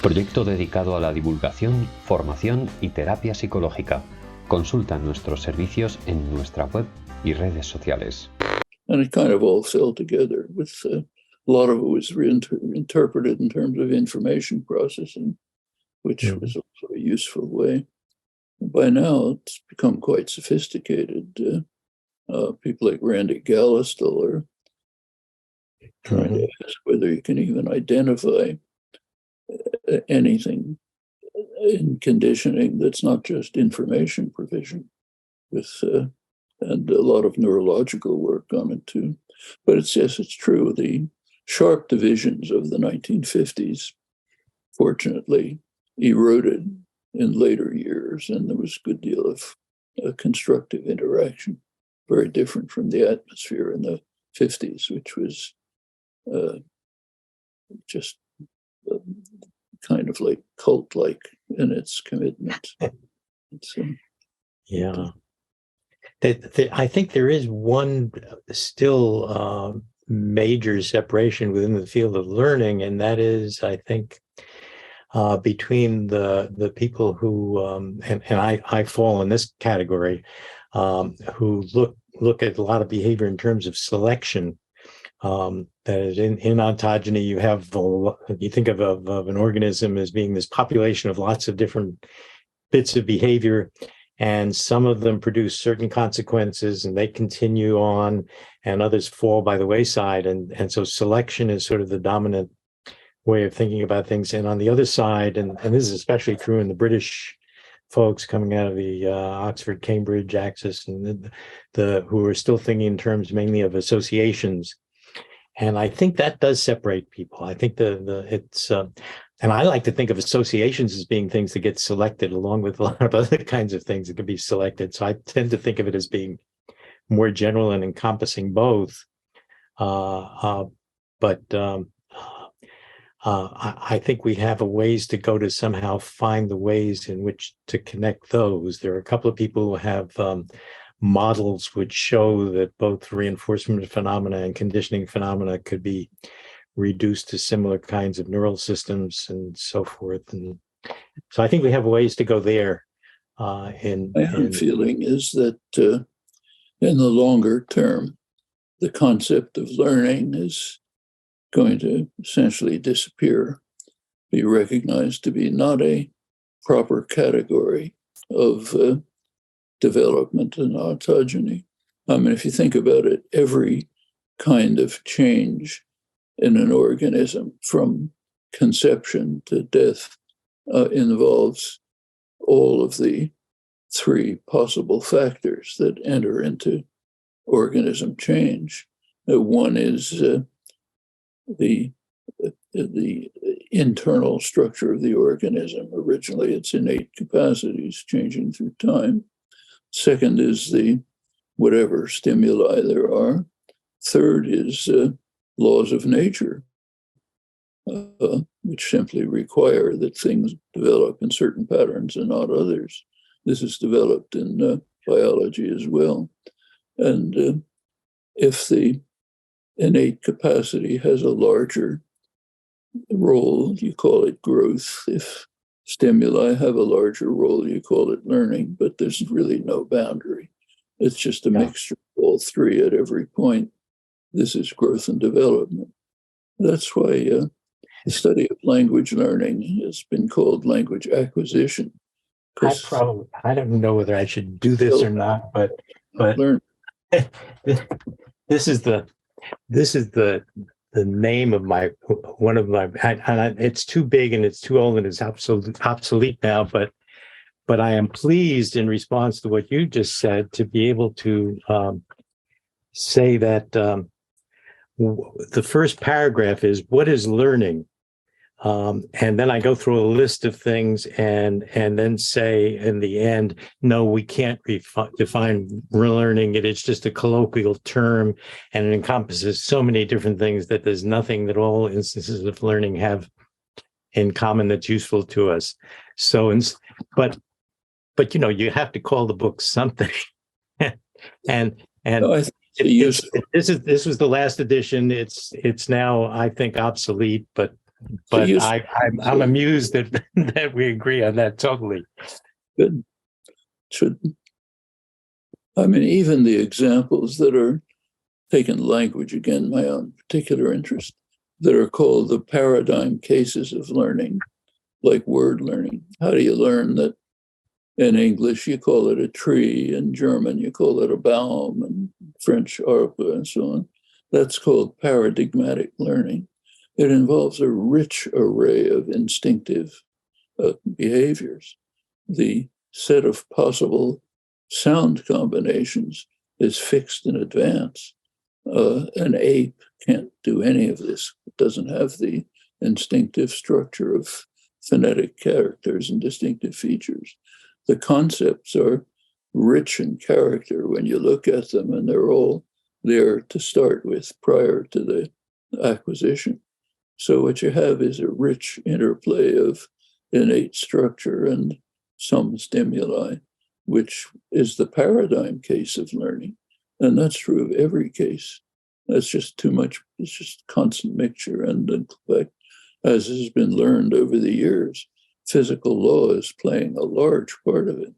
Proyecto dedicado a la divulgación, formación y terapia psicológica. Consulta nuestros servicios en nuestra web y redes sociales. And it kind of all fell together with a lot of it was reinterpreted in terms of information processing, which was also a useful way. By now, it's become quite sophisticated. People like Randy Gallistel are trying to ask whether you can even identify anything in conditioning that's not just information provision, with and a lot of neurological work on it too. But it's true. The sharp divisions of the 1950s, fortunately, eroded in later years, and there was a good deal of constructive interaction, very different from the atmosphere in the 50s, which was just kind of like cult-like in its commitment. I think there is one still major separation within the field of learning, and that is, I think, between the people who, and I fall in this category, who look at a lot of behavior in terms of selection. That is in ontogeny, you think of an organism as being this population of lots of different bits of behavior, and some of them produce certain consequences and they continue on, and others fall by the wayside. And so selection is sort of the dominant way of thinking about things. And on the other side, and this is especially true in the British folks coming out of the Oxford, Cambridge axis, and who are still thinking in terms mainly of associations. And I think that does separate people. I think it's and I like to think of associations as being things that get selected along with a lot of other kinds of things that can be selected. So I tend to think of it as being more general and encompassing both. I think we have a ways to go to somehow find the ways in which to connect those. There are a couple of people who have models which show that both reinforcement phenomena and conditioning phenomena could be reduced to similar kinds of neural systems and so forth. And so I think we have ways to go there. My own feeling is that in the longer term, the concept of learning is going to essentially disappear, be recognized to be not a proper category of development and ontogeny. I mean, if you think about it, every kind of change in an organism from conception to death involves all of the three possible factors that enter into organism change. One is the internal structure of the organism. Originally, its innate capacities changing through time. Second is the whatever stimuli there are. Third is laws of nature, which simply require that things develop in certain patterns and not others. This is developed in biology as well. And if the innate capacity has a larger role, you call it growth. If stimuli have a larger role, you call it learning, but there's really no boundary. It's just a mixture of all three at every point. This is growth and development. That's why the study of language learning has been called language acquisition. I don't know whether I should do this or not, but learn. This is the name of one of my, and it's too big and it's too old and it's obsolete now, but I am pleased in response to what you just said to be able to say that the first paragraph is, what is learning? And then I go through a list of things and then say in the end, no, we can't define learning. It is just a colloquial term, and it encompasses so many different things that there's nothing that all instances of learning have in common that's useful to us. So, but you have to call the book something. and this was the last edition. It's now, I think, obsolete, but But I'm amused that we agree on that totally. Good. I mean, even the examples that are taken language, again, my own particular interest, that are called the paradigm cases of learning, like word learning. How do you learn that in English you call it a tree, in German you call it a Baum, and French arbre, and so on? That's called paradigmatic learning. It involves a rich array of instinctive behaviors. The set of possible sound combinations is fixed in advance. An ape can't do any of this. It doesn't have the instinctive structure of phonetic characters and distinctive features. The concepts are rich in character when you look at them, and they're all there to start with prior to the acquisition. So what you have is a rich interplay of innate structure and some stimuli, which is the paradigm case of learning. And that's true of every case. That's just too much. It's just constant mixture. And in fact, as has been learned over the years, physical law is playing a large part of it.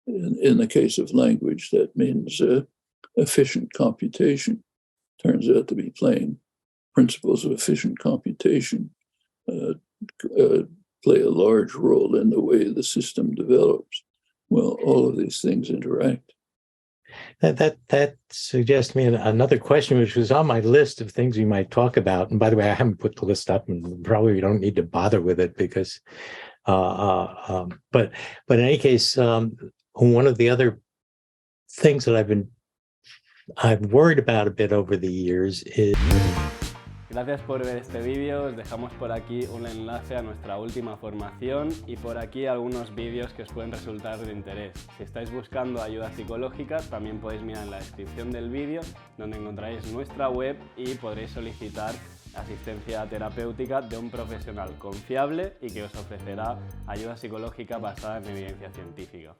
In the case of language, that means efficient computation. Turns out to be playing principles of efficient computation play a large role in the way the system develops. Well, all of these things interact. That suggests me another question, which was on my list of things we might talk about. And by the way, I haven't put the list up, and probably we don't need to bother with it because. But in any case, one of the other things that I've worried about a bit over the years is. Gracias por ver este vídeo, os dejamos por aquí un enlace a nuestra última formación y por aquí algunos vídeos que os pueden resultar de interés. Si estáis buscando ayuda psicológica, también podéis mirar en la descripción del vídeo donde encontraréis nuestra web y podréis solicitar asistencia terapéutica de un profesional confiable y que os ofrecerá ayuda psicológica basada en evidencia científica.